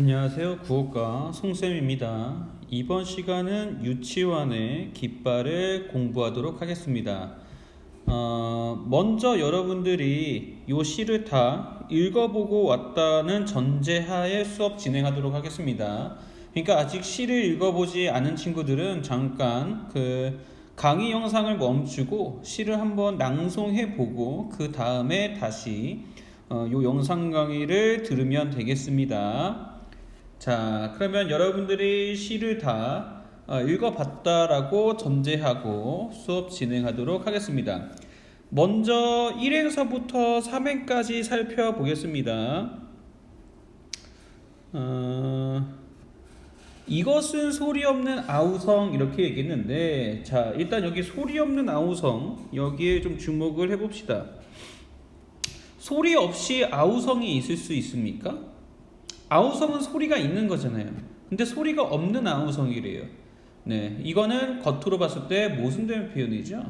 안녕하세요. 구호과 송쌤입니다. 이번 시간은 유치원의 깃발을 공부하도록 하겠습니다. 먼저 여러분들이 이 시를 다 읽어보고 왔다는 전제하에 수업 진행하도록 하겠습니다. 그러니까 아직 시를 읽어보지 않은 친구들은 잠깐 그 강의 영상을 멈추고 시를 한번 낭송해보고 그 다음에 다시 이 영상 강의를 들으면 되겠습니다. 자, 그러면 여러분들이 시를 다 읽어봤다라고 전제하고 수업 진행하도록 하겠습니다. 먼저 1행서부터 3행까지 살펴보겠습니다. 이것은 소리 없는 아우성 이렇게 얘기했는데, 자, 일단 여기 소리 없는 아우성 여기에 좀 주목을 해봅시다. 소리 없이 아우성이 있을 수 있습니까? 아우성은 소리가 있는 거잖아요. 근데 소리가 없는 아우성이래요. 네, 이거는 겉으로 봤을 때 모순된 표현이죠.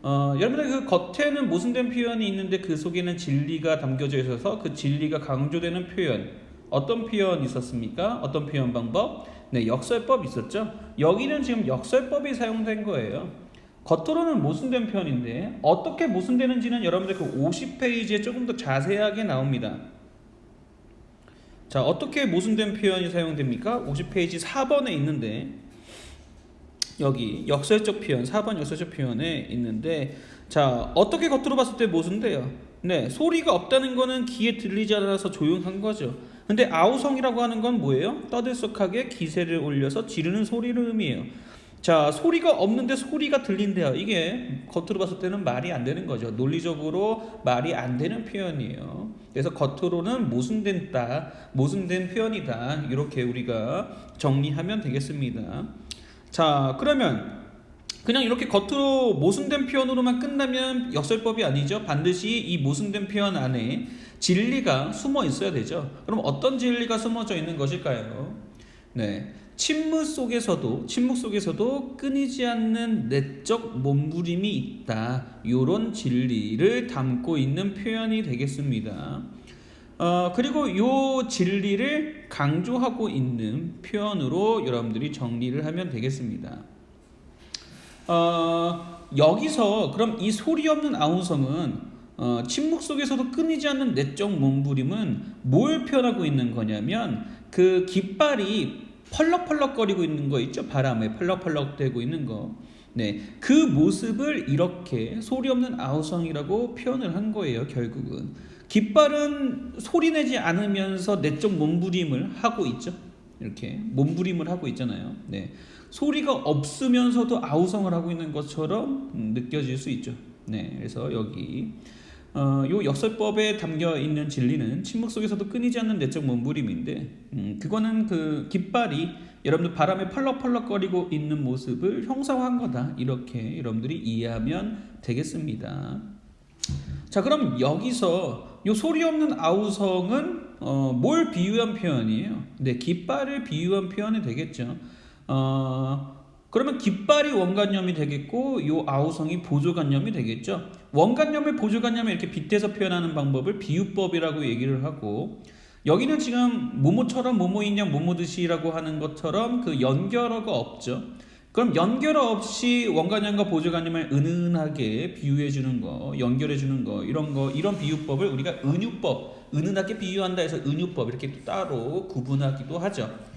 여러분들 그 겉에는 모순된 표현이 있는데 그 속에는 진리가 담겨져 있어서 그 진리가 강조되는 표현. 어떤 표현 있었습니까? 어떤 표현 방법? 네, 역설법 있었죠. 여기는 지금 역설법이 사용된 거예요. 겉으로는 모순된 표현인데 어떻게 모순되는지는 여러분들 그 50페이지에 조금 더 자세하게 나옵니다. 자, 어떻게 모순된 표현이 사용됩니까? 50페이지 4번에 있는데 여기 역설적 표현, 4번 역설적 표현에 있는데, 자, 어떻게 겉으로 봤을 때 모순돼요? 네, 소리가 없다는 거는 귀에 들리지 않아서 조용한 거죠. 근데 아우성이라고 하는 건 뭐예요? 떠들썩하게 기세를 올려서 지르는 소리를 의미해요. 자, 소리가 없는데 소리가 들린대요. 이게 겉으로 봤을 때는 말이 안 되는 거죠. 논리적으로 말이 안 되는 표현이에요. 그래서 겉으로는 모순된 표현이다. 이렇게 우리가 정리하면 되겠습니다. 자, 그러면 그냥 이렇게 겉으로 모순된 표현으로만 끝나면 역설법이 아니죠. 반드시 이 모순된 표현 안에 진리가 숨어 있어야 되죠. 그럼 어떤 진리가 숨어져 있는 것일까요? 네, 침묵 속에서도 끊이지 않는 내적 몸부림이 있다. 이런 진리를 담고 있는 표현이 되겠습니다. 그리고 이 진리를 강조하고 있는 표현으로 여러분들이 정리를 하면 되겠습니다. 여기서 그럼 이 소리 없는 아우성은 침묵 속에서도 끊이지 않는 내적 몸부림은 뭘 표현하고 있는 거냐면 그 깃발이 펄럭펄럭거리고 있는 거 있죠? 바람에 펄럭펄럭대고 있는 거. 네, 그 모습을 이렇게 소리 없는 아우성이라고 표현을 한 거예요. 결국은 깃발은 소리 내지 않으면서 내적 몸부림을 하고 있죠. 이렇게 몸부림을 하고 있잖아요. 네, 소리가 없으면서도 아우성을 하고 있는 것처럼 느껴질 수 있죠. 네, 그래서 여기 요 역설법에 담겨 있는 진리는 침묵 속에서도 끊이지 않는 내적 몸부림인데, 그거는 그 깃발이 여러분들 바람에 펄럭펄럭거리고 있는 모습을 형상화한 거다. 이렇게 여러분들이 이해하면 되겠습니다. 자, 그럼 여기서 요 소리 없는 아우성은 뭘 비유한 표현이에요? 네, 깃발을 비유한 표현이 되겠죠. 그러면 깃발이 원관념이 되겠고 요 아우성이 보조관념이 되겠죠. 원관념을 보조관념을 이렇게 빗대서 표현하는 방법을 비유법이라고 얘기를 하고, 여기는 지금 모모처럼 모모인 양 모모듯이라고 하는 것처럼 그 연결어가 없죠. 그럼 연결어 없이 원관념과 보조관념을 은은하게 비유해 주는 거, 연결해 주는 거, 이런 비유법을 우리가 은유법, 은은하게 비유한다 해서 은유법 이렇게 따로 구분하기도 하죠.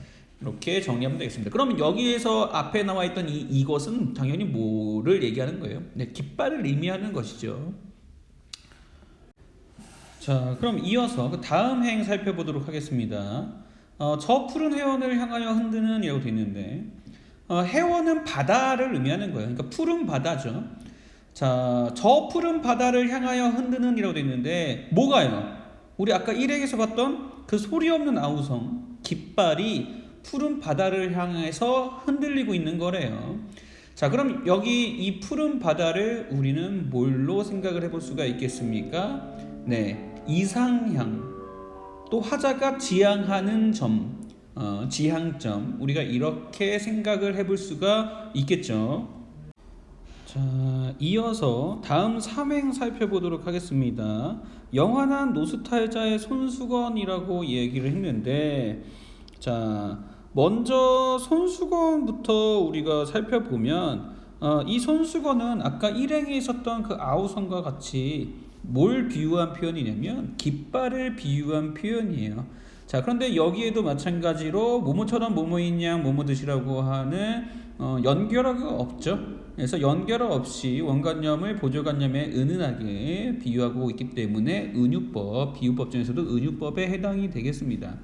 이렇게 정리하면 되겠습니다. 그럼 여기에서 앞에 나와 있던 이것은 당연히 뭐를 얘기하는 거예요? 네, 깃발을 의미하는 것이죠. 자, 그럼 이어서 그 다음 행 살펴보도록 하겠습니다. 저 푸른 해원을 향하여 흔드는 이라고 되어 있는데, 해원은 바다를 의미하는 거예요. 그러니까 푸른 바다죠. 자, 저 푸른 바다를 향하여 흔드는 이라고 되어 있는데 뭐가요? 우리 아까 1행에서 봤던 그 소리 없는 아우성 깃발이 푸른 바다를 향해서 흔들리고 있는 거래요. 자, 그럼 여기 이 푸른 바다를 우리는 뭘로 생각을 해볼 수가 있겠습니까? 네, 이상향, 또 화자가 지향하는 점, 지향점, 우리가 이렇게 생각을 해볼 수가 있겠죠. 자, 이어서 다음 3행 살펴보도록 하겠습니다. 영원한 노스탈자의 손수건이라고 얘기를 했는데, 자, 먼저 손수건부터 우리가 살펴보면 이 손수건은 아까 일행에 있었던 그 아우성과 같이 뭘 비유한 표현이냐면 깃발을 비유한 표현이에요. 자, 그런데 여기에도 마찬가지로 모모처럼 모모인 양 모모듯이라고 하는 연결어가 없죠. 그래서 연결어 없이 원관념을 보조관념에 은은하게 비유하고 있기 때문에 은유법, 비유법 중에서도 은유법에 해당이 되겠습니다.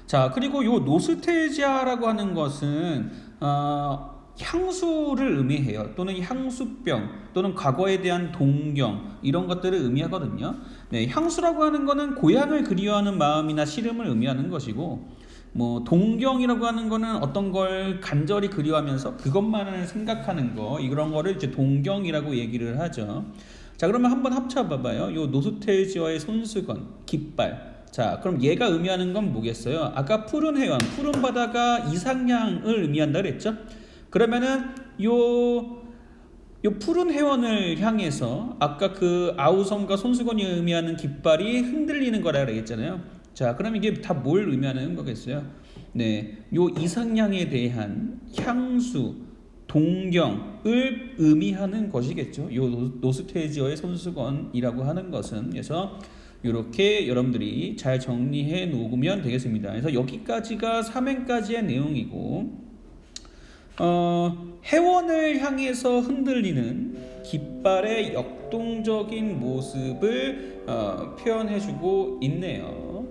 자, 그리고 요 노스텔지아라고 하는 것은 향수를 의미해요. 또는 향수병, 또는 과거에 대한 동경 이런 것들을 의미하거든요. 네, 향수라고 하는 거는 고향을 그리워하는 마음이나 시름을 의미하는 것이고, 뭐 동경이라고 하는 거는 어떤 걸 간절히 그리워하면서 그것만을 생각하는 거, 이런 거를 이제 동경이라고 얘기를 하죠. 자, 그러면 한번 합쳐봐봐요. 요 노스텔지어의 손수건, 깃발. 자, 그럼 얘가 의미하는 건 뭐겠어요? 아까 푸른 해안, 푸른 바다가 이상향을 의미한다 그랬죠? 그러면은 요 푸른 해원을 향해서 아까 그 아우성과 손수건이 의미하는 깃발이 흔들리는 거라 그랬잖아요. 자, 그럼 이게 다 뭘 의미하는 거겠어요? 네, 요 이상향에 대한 향수, 동경을 의미하는 것이겠죠. 요 노스테지어의 손수건이라고 하는 것은. 그래서 이렇게 여러분들이 잘 정리해 놓으면 되겠습니다. 그래서 여기까지가 3행까지의 내용이고, 해원을 향해서 흔들리는 깃발의 역동적인 모습을 표현해주고 있네요.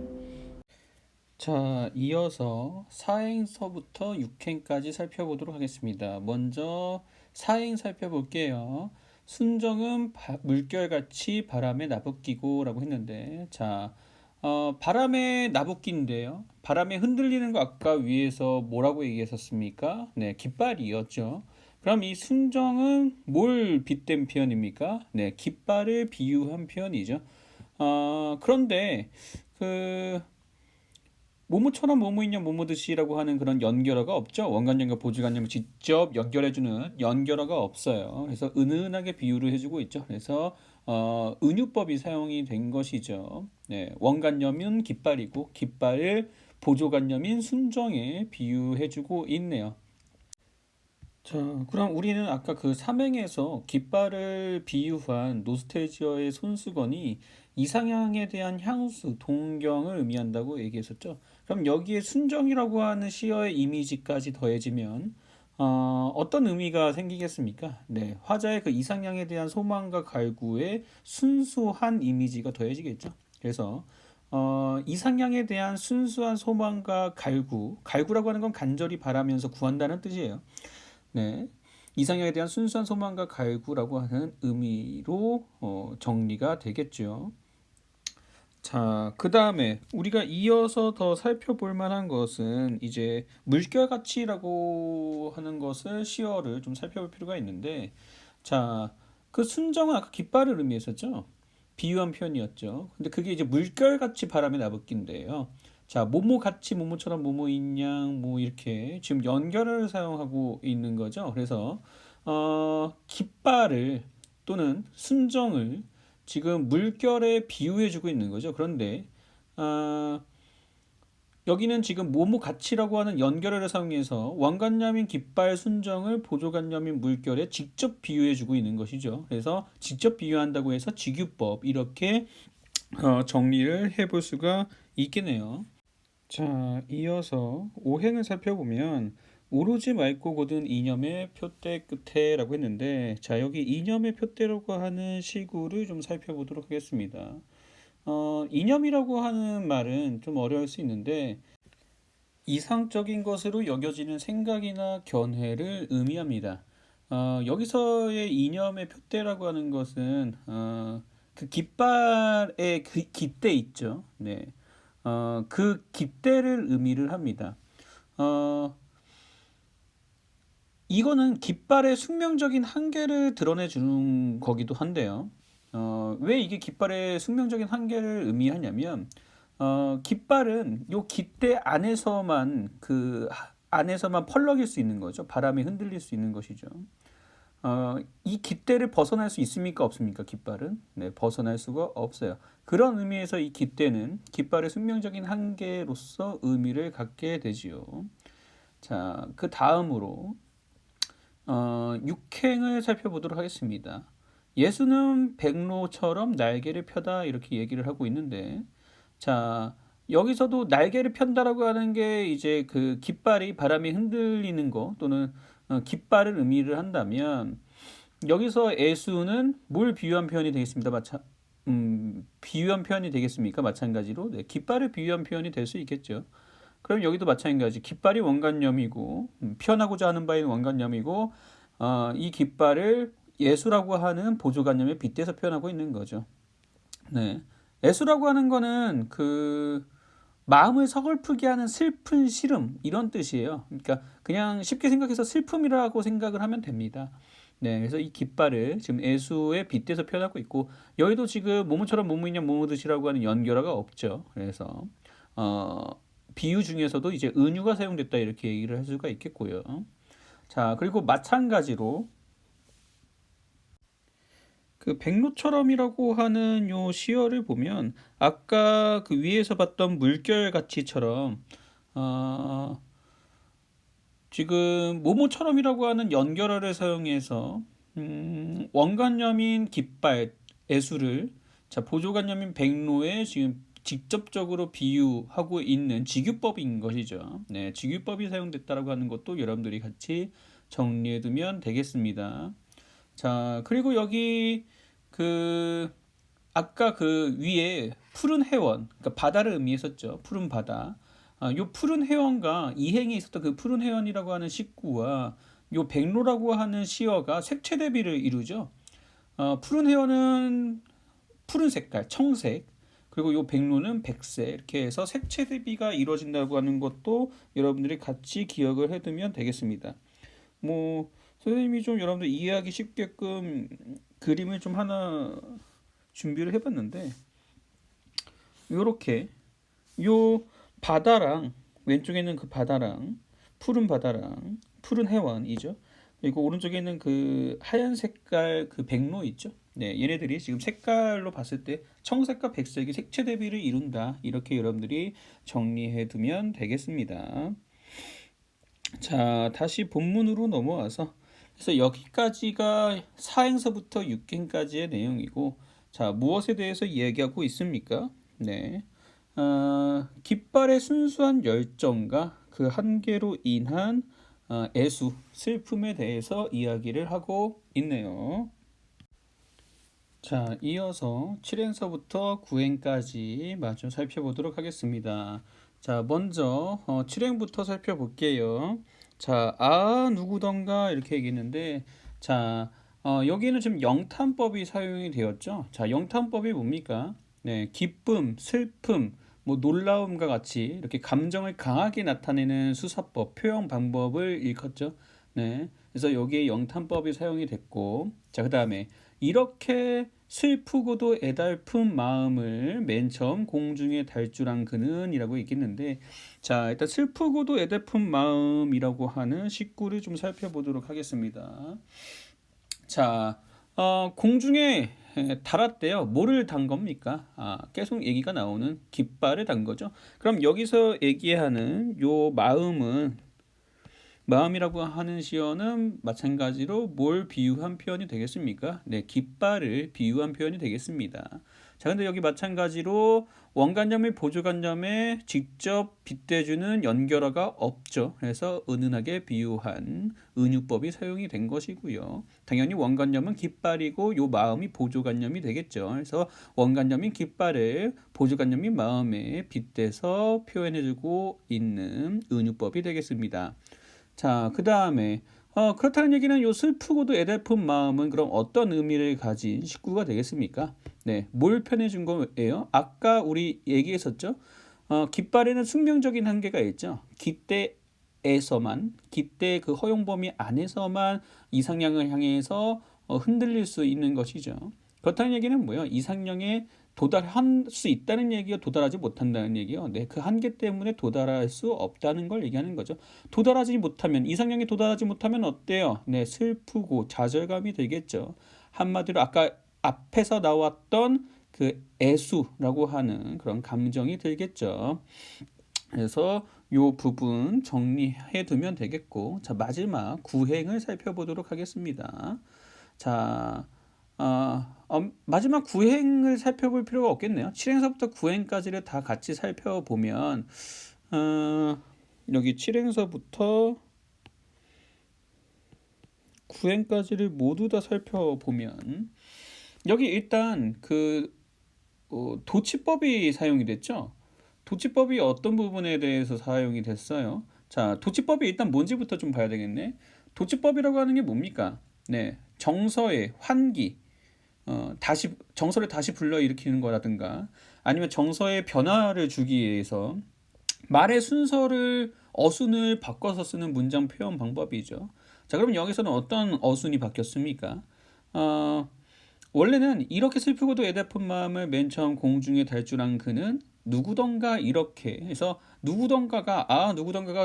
자, 이어서 4행서부터 6행까지 살펴보도록 하겠습니다. 먼저 4행 살펴볼게요. 순정은 물결같이 바람에 나부끼고 라고 했는데, 자, 바람에 나부끼인데요. 바람에 흔들리는 거 아까 위에서 뭐라고 얘기했었습니까? 네, 깃발이었죠. 그럼 이 순정은 뭘 빗댄 표현입니까? 네, 깃발을 비유한 표현이죠. 그런데 그 모모처럼 모모인냐 모모듯이라고 하는 그런 연결어가 없죠. 원관념과 보조관념을 직접 연결해주는 연결어가 없어요. 그래서 은은하게 비유를 해주고 있죠. 그래서 은유법이 사용이 된 것이죠. 네, 원관념은 깃발이고 깃발을 보조관념인 순정에 비유해주고 있네요. 자, 그럼 우리는 아까 그 삼행에서 깃발을 비유한 노스텔지어의 손수건이 이상향에 대한 향수, 동경을 의미한다고 얘기했었죠. 그럼 여기에 순정이라고 하는 시어의 이미지까지 더해지면 어떤 의미가 생기겠습니까? 네, 화자의 그 이상향에 대한 소망과 갈구에 순수한 이미지가 더해지겠죠. 그래서 이상향에 대한 순수한 소망과 갈구라고 하는 건 간절히 바라면서 구한다는 뜻이에요. 네, 이상향에 대한 순수한 소망과 갈구라고 하는 의미로 정리가 되겠죠. 자, 그 다음에 우리가 이어서 더 살펴볼 만한 것은 이제 물결같이라고 하는 것을 시어를 좀 살펴볼 필요가 있는데, 자, 그 순정은 아까 깃발을 의미했었죠. 비유한 표현이었죠. 근데 그게 이제 물결같이 바람에 나부낀대요. 자, 모모같이 모모처럼 모모인 양 뭐 이렇게 지금 연결을 사용하고 있는 거죠. 그래서 깃발을 또는 순정을 지금 물결에 비유해주고 있는 거죠. 그런데 여기는 지금 모모 가치라고 하는 연결어를 사용해서 원관념인 깃발 순정을 보조관념인 물결에 직접 비유해주고 있는 것이죠. 그래서 직접 비유한다고 해서 직유법 이렇게 정리를 해볼 수가 있겠네요. 자, 이어서 오행을 살펴보면 오로지 맑고 고든 이념의 표대 끝에라고 했는데, 자, 여기 이념의 표대라고 하는 시구를 좀 살펴보도록 하겠습니다. 이념이라고 하는 말은 좀 어려울 수 있는데 이상적인 것으로 여겨지는 생각이나 견해를 의미합니다. 여기서의 이념의 표대라고 하는 것은 그 깃발의 그 깃대 있죠. 네. 그 깃대를 의미를 합니다. 이거는 깃발의 숙명적인 한계를 드러내주는 거기도 한데요. 왜 이게 깃발의 숙명적인 한계를 의미하냐면, 깃발은 요 깃대 안에서만 펄럭일 수 있는 거죠. 바람에 흔들릴 수 있는 것이죠. 이 깃대를 벗어날 수 있습니까? 없습니까? 깃발은? 네, 벗어날 수가 없어요. 그런 의미에서 이 깃대는 깃발의 숙명적인 한계로서 의미를 갖게 되지요. 자, 그 다음으로 육행을 살펴보도록 하겠습니다. 예수는 백로처럼 날개를 펴다 이렇게 얘기를 하고 있는데, 자, 여기서도 날개를 편다라고 하는 게 이제 그 깃발이 바람에 흔들리는 거 또는 깃발을 의미를 한다면, 여기서 예수는 뭘 비유한 표현이 되겠습니다. 비유한 표현이 되겠습니까? 마찬가지로 네, 깃발을 비유한 표현이 될 수 있겠죠. 그럼 여기도 마찬가지. 깃발이 원관념이고 표현하고자 하는 바인 원관념이고 이 깃발을 예수라고 하는 보조관념에 빗대서 표현하고 있는 거죠. 네, 예수라고 하는 거는 그 마음을 서글프게 하는 슬픈 시름 이런 뜻이에요. 그러니까 그냥 쉽게 생각해서 슬픔이라고 생각을 하면 됩니다. 네, 그래서 이 깃발을 지금 애수에 빗대서 표현하고 있고 여기도 지금 모모처럼 모모인양 모모듯이라고 하는 연결어가 없죠. 그래서 어, 비유 중에서도 이제 은유가 사용됐다 이렇게 얘기를 할 수가 있겠고요. 자, 그리고 마찬가지로 그 백로처럼이라고 하는 요 시어를 보면 아까 그 위에서 봤던 물결 같이처럼 어, 지금 모모처럼이라고 하는 연결어를 사용해서 원관념인 깃발 애수를 자 보조관념인 백로에 지금 직접적으로 비유하고 있는 직유법인 것이죠. 네, 직유법이 사용됐다라고 하는 것도 여러분들이 같이 정리해두면 되겠습니다. 자, 그리고 여기 그 아까 그 위에 푸른 해원, 그러니까 바다를 의미했었죠. 푸른 바다. 요 푸른 해원과 이행에 있었던 그 푸른 해원이라고 하는 식구와 요 백로라고 하는 시어가 색채 대비를 이루죠. 푸른 해원은 푸른 색깔, 청색, 그리고 요 백로는 백색 이렇게 해서 색채 대비가 이루어진다고 하는 것도 여러분들이 같이 기억을 해두면 되겠습니다. 뭐 선생님이 좀 여러분들 이해하기 쉽게끔 그림을 좀 하나 준비를 해봤는데 요렇게 요 바다랑 왼쪽에 있는 그 바다랑 푸른 해원이죠. 그리고 오른쪽에 있는 그 하얀 색깔 그 백로 있죠. 네, 얘네들이 지금 색깔로 봤을 때 청색과 백색이 색채 대비를 이룬다. 이렇게 여러분들이 정리해 두면 되겠습니다. 자, 다시 본문으로 넘어와서 그래서 여기까지가 4행서부터 6행까지의 내용이고 자, 무엇에 대해서 이야기하고 있습니까? 네. 깃발의 순수한 열정과 그 한계로 인한 애수, 슬픔에 대해서 이야기를 하고 있네요. 자, 이어서 7행서부터 9행까지 마저 살펴보도록 하겠습니다. 자, 먼저 7행부터 살펴볼게요. 자, 누구던가 이렇게 얘기했는데 자, 여기는 지금 영탄법이 사용이 되었죠. 자, 영탄법이 뭡니까? 네, 기쁨, 슬픔, 뭐 놀라움과 같이 이렇게 감정을 강하게 나타내는 수사법, 표현 방법을 일컫죠. 네, 그래서 여기에 영탄법이 사용이 됐고, 자, 그 다음에 이렇게 슬프고도 애달픈 마음을 맨 처음 공중에 달주란 그는이라고 있겠는데 자 일단 슬프고도 애달픈 마음이라고 하는 식구를 좀 살펴보도록 하겠습니다. 자 공중에 달았대요. 뭐를 단 겁니까? 계속 얘기가 나오는 깃발을 단 거죠. 그럼 여기서 얘기하는 요 마음이라고 하는 시어는 마찬가지로 뭘 비유한 표현이 되겠습니까? 네, 깃발을 비유한 표현이 되겠습니다. 자, 근데 여기 마찬가지로 원관념의 보조관념에 직접 빗대주는 연결어가 없죠. 그래서 은은하게 비유한 은유법이 사용이 된 것이고요. 당연히 원관념은 깃발이고 요 마음이 보조관념이 되겠죠. 그래서 원관념인 깃발을 보조관념인 마음에 빗대서 표현해주고 있는 은유법이 되겠습니다. 자, 그 다음에 그렇다는 얘기는 요 슬프고도 애달픈 마음은 그럼 어떤 의미를 가진 식구가 되겠습니까? 네, 뭘 편해준 거예요? 아까 우리 얘기했었죠? 깃발에는 숙명적인 한계가 있죠. 깃대 그 허용 범위 안에서만 이상향을 향해서 흔들릴 수 있는 것이죠. 그렇다는 얘기는 뭐예요? 이상향의 도달할 수 있다는 얘기가 도달하지 못한다는 얘기요. 네, 그 한계 때문에 도달할 수 없다는 걸 얘기하는 거죠. 도달하지 못하면 이상향에 도달하지 못하면 어때요? 네, 슬프고 좌절감이 들겠죠. 한마디로 아까 앞에서 나왔던 그 애수라고 하는 그런 감정이 들겠죠. 그래서 요 부분 정리해 두면 되겠고, 자, 마지막 구행을 살펴보도록 하겠습니다. 자, 마지막 구행을 살펴볼 필요가 없겠네요. 7행서부터 9행까지를 다 같이 살펴보면 여기 7행서부터 9행까지를 모두 다 살펴보면 여기 일단 그 도치법이 사용이 됐죠. 도치법이 어떤 부분에 대해서 사용이 됐어요? 자, 도치법이 일단 뭔지부터 좀 봐야 되겠네. 도치법이라고 하는 게 뭡니까? 네, 정서의 환기, 다시 정서를 다시 불러일으키는 거라든가 아니면 정서의 변화를 주기 위해서 말의 순서를 어순을 바꿔서 쓰는 문장 표현 방법이죠. 자, 그러면 여기서는 어떤 어순이 바뀌었습니까? 원래는 이렇게 슬프고도 애달픈 마음을 맨 처음 공중에 달줄한 그는 누구던가 이렇게 해서 누구던가가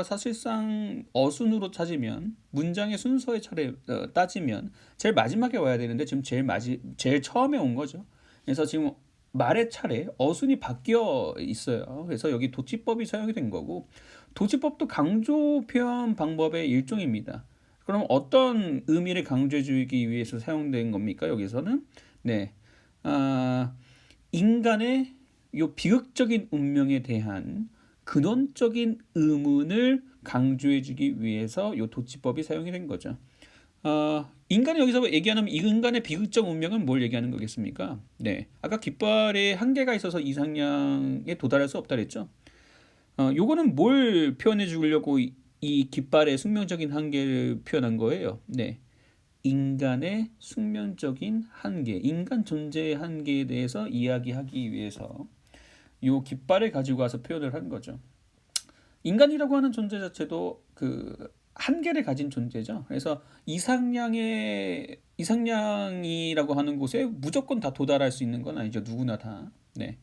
사실상 어순으로 따지면 문장의 순서의 차례 따지면 제일 마지막에 와야 되는데 지금 제일 처음에 온 거죠. 그래서 지금 말의 차례 어순이 바뀌어 있어요. 그래서 여기 도치법이 사용이 된 거고 도치법도 강조 표현 방법의 일종입니다. 그럼 어떤 의미를 강조해주기 위해서 사용된 겁니까? 여기서는 네, 인간의 요 비극적인 운명에 대한 근원적인 의문을 강조해주기 위해서 요 도치법이 사용이 된 거죠. 인간이 여기서 얘기하는 이 인간의 비극적 운명은 뭘 얘기하는 거겠습니까? 네, 아까 깃발에 한계가 있어서 이상향에 도달할 수 없다 그랬죠. 요거는 뭘 표현해 주려고 이 깃발의 숙명적인 한계를 표현한 거예요. 네, 인간의 숙명적인 한계, 인간 존재의 한계에 대해서 이야기하기 위해서 요 깃발을 가지고 와서 표현을 한 거죠. 인간이라고 하는 존재 자체도 그 한계를 가진 존재죠. 그래서 이상향이라고 하는 곳에 무조건 다 도달할 수 있는 건 아니죠. 누구나 다. 네.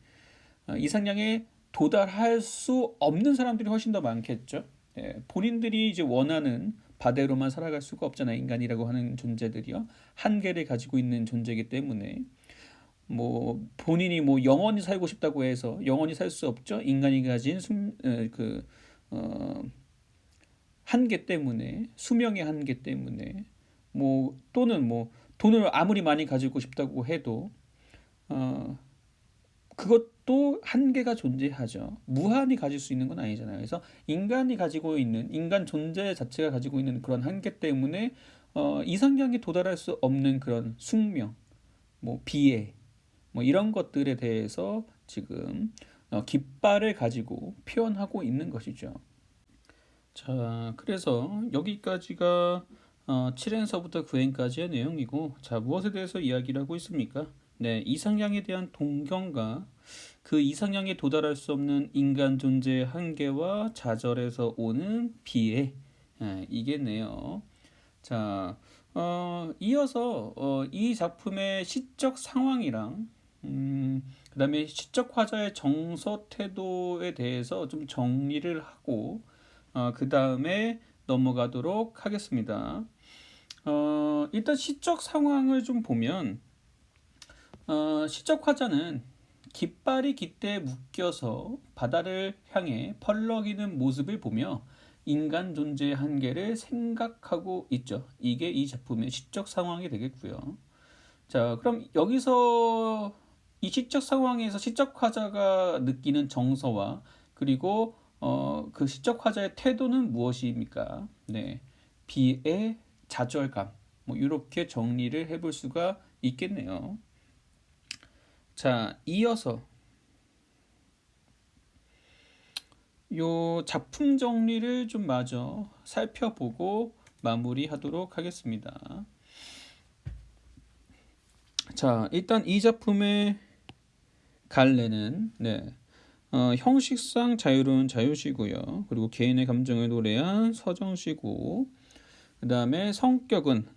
이상향에 도달할 수 없는 사람들이 훨씬 더 많겠죠. 네. 본인들이 이제 원하는 바대로만 살아갈 수가 없잖아요. 인간이라고 하는 존재들이요. 한계를 가지고 있는 존재이기 때문에 뭐 본인이 뭐 영원히 살고 싶다고 해서 영원히 살 수 없죠. 인간이 가진 한계 때문에 수명의 한계 때문에 뭐 또는 뭐 돈을 아무리 많이 가지고 싶다고 해도 그것도 한계가 존재하죠. 무한히 가질 수 있는 건 아니잖아요. 그래서 인간이 가지고 있는 인간 존재 자체가 가지고 있는 그런 한계 때문에 이상향에 도달할 수 없는 그런 숙명, 뭐 비애, 뭐 이런 것들에 대해서 지금 깃발을 가지고 표현하고 있는 것이죠. 자, 그래서 여기까지가 7행서부터 9행까지의 내용이고, 자, 무엇에 대해서 이야기를 하고 있습니까? 네, 이상향에 대한 동경과 그 이상향에 도달할 수 없는 인간 존재의 한계와 좌절에서 오는 비애, 이겠네요. 자, 이어서 이 작품의 시적 상황이랑 그다음에 시적 화자의 정서 태도에 대해서 좀 정리를 하고 그 다음에 넘어가도록 하겠습니다. 일단 시적 상황을 좀 보면 시적 화자는 깃발이 깃대에 묶여서 바다를 향해 펄럭이는 모습을 보며 인간 존재의 한계를 생각하고 있죠. 이게 이 작품의 시적 상황이 되겠고요. 자, 그럼 여기서 이 시적 상황에서 시적 화자가 느끼는 정서와 그리고 그 시적 화자의 태도는 무엇입니까? 네, 비애, 좌절감, 뭐 이렇게 정리를 해볼 수가 있겠네요. 자, 이어서 요 작품 정리를 좀 마저 살펴보고 마무리하도록 하겠습니다. 자, 일단 이 작품의 갈래는 형식상 자유로운 자유시고요. 그리고 개인의 감정을 노래한 서정시고, 그 다음에 성격은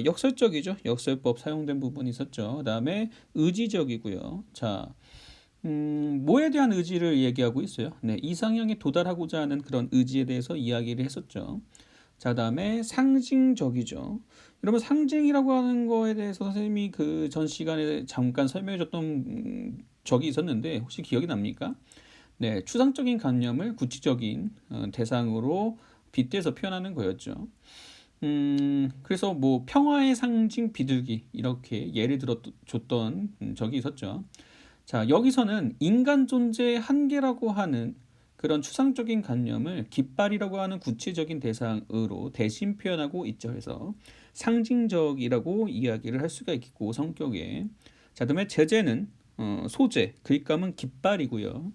역설적이죠. 역설법 사용된 부분이 있었죠. 그 다음에 의지적이고요. 자, 뭐에 대한 의지를 얘기하고 있어요. 네, 이상향에 도달하고자 하는 그런 의지에 대해서 이야기를 했었죠. 자, 그다음에 상징적이죠. 여러분 상징이라고 하는 거에 대해서 선생님이 그 전 시간에 잠깐 설명해줬던 적이 있었는데 혹시 기억이 납니까? 네, 추상적인 관념을 구체적인 대상으로 빗대서 표현하는 거였죠. 그래서 뭐 평화의 상징 비둘기 이렇게 예를 들어 줬던 적이 있었죠. 자, 여기서는 인간 존재의 한계라고 하는 그런 추상적인 관념을 깃발이라고 하는 구체적인 대상으로 대신 표현하고 있죠. 그래서 상징적이라고 이야기를 할 수가 있고 성격에. 자, 그다음에 제재는 소재, 글감은 깃발이고요.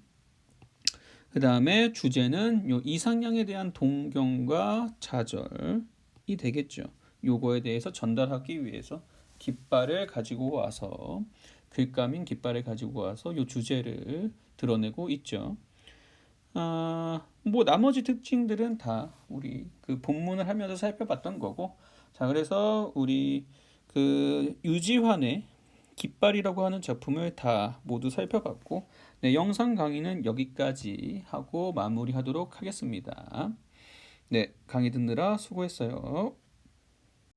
그 다음에 주제는 요 이상향에 대한 동경과 좌절이 되겠죠. 요거에 대해서 전달하기 위해서 깃발을 가지고 와서 글감인 깃발을 가지고 와서 요 주제를 드러내고 있죠. 뭐 나머지 특징들은 다 우리 그 본문을 하면서 살펴봤던 거고. 자, 그래서 우리 그 유지환의 깃발이라고 하는 작품을 다 모두 살펴봤고, 네, 영상 강의는 여기까지 하고 마무리하도록 하겠습니다. 네, 강의 듣느라 수고했어요.